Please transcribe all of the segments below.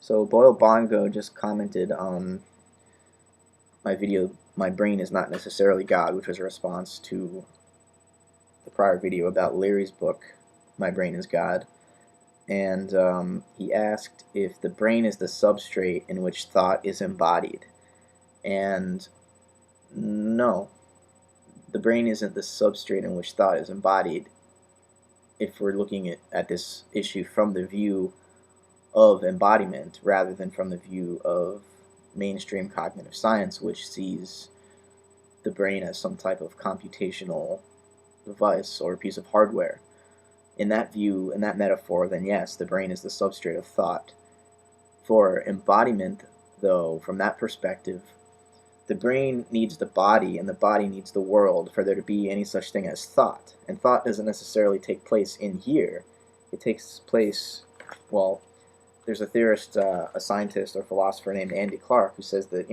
So Boyle Bongo just commented on my video, "My Brain is Not Necessarily God," which was a response to the prior video about Leary's book, "My Brain is God." And he asked if the brain is the substrate in which thought is embodied. And no, the brain isn't the substrate in which thought is embodied if we're looking at this issue from the view of embodiment rather than from the view of mainstream cognitive science, which sees the brain as some type of computational device or a piece of hardware. In that view, in that metaphor, then yes, the brain is the substrate of thought. For embodiment, though, from that perspective, the brain needs the body and the body needs the world for there to be any such thing as thought. And thought doesn't necessarily take place in here. It takes place, well, there's a theorist, a scientist or philosopher named Andy Clark who says that,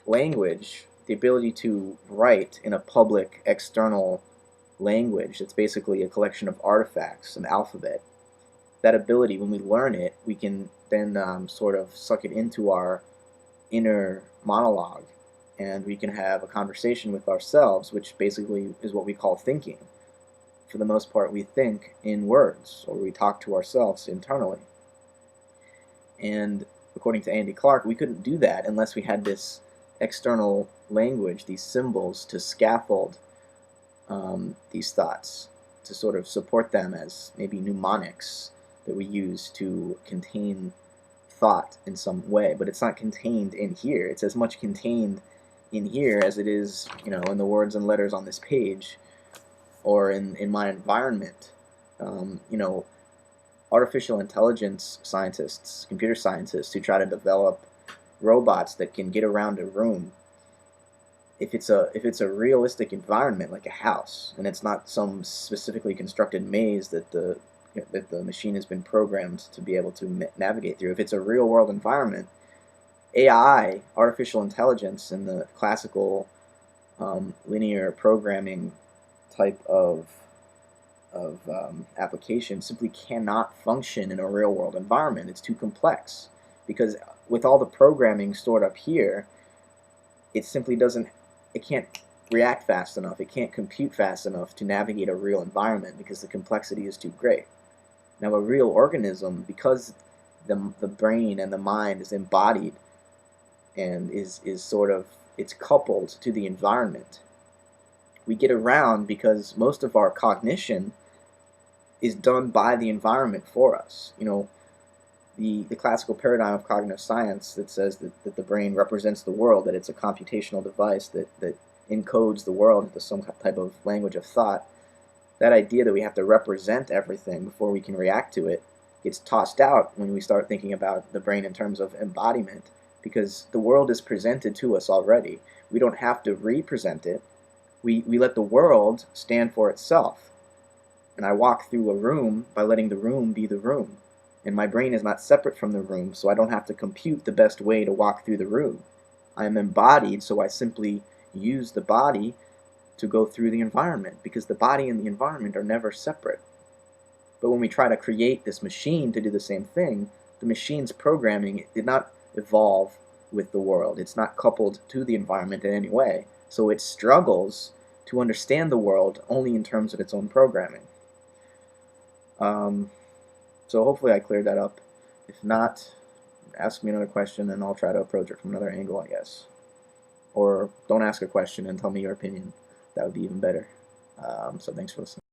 language, the ability to write in a public external language, it's basically a collection of artifacts, an alphabet. That ability, when we learn it, we can then sort of suck it into our inner monologue, and we can have a conversation with ourselves, which basically is what we call thinking. For the most part, we think in words, or we talk to ourselves internally. And according to Andy Clark, we couldn't do that unless we had this external language, these symbols to scaffold these thoughts, to sort of support them as maybe mnemonics that we use to contain thought in some way. But it's not contained in here. It's as much contained in here as it is, in the words and letters on this page or in my environment. Artificial intelligence scientists, computer scientists who try to develop robots that can get around a room, if it's a realistic environment like a house, and it's not some specifically constructed maze that the machine has been programmed to be able to navigate through, if it's a real world environment, AI, artificial intelligence, in the classical linear programming type of application simply cannot function in a real world environment. It's too complex, because with all the programming stored up here, it simply can't react fast enough, it can't compute fast enough to navigate a real environment because the complexity is too great. Now a real organism, because the brain and the mind is embodied and is sort of, it's coupled to the environment, we get around because most of our cognition is done by the environment for us. The classical paradigm of cognitive science that says that the brain represents the world, that it's a computational device that encodes the world into some type of language of thought, that idea that we have to represent everything before we can react to it gets tossed out when we start thinking about the brain in terms of embodiment, because the world is presented to us already. We don't have to represent it. We let the world stand for itself. And I walk through a room by letting the room be the room. And my brain is not separate from the room, so I don't have to compute the best way to walk through the room. I am embodied, so I simply use the body to go through the environment, because the body and the environment are never separate. But when we try to create this machine to do the same thing, the machine's programming did not evolve with the world. It's not coupled to the environment in any way. So it struggles to understand the world only in terms of its own programming. So hopefully I cleared that up. If not, ask me another question and I'll try to approach it from another angle, I guess. Or don't ask a question and tell me your opinion. That would be even better. So thanks for listening.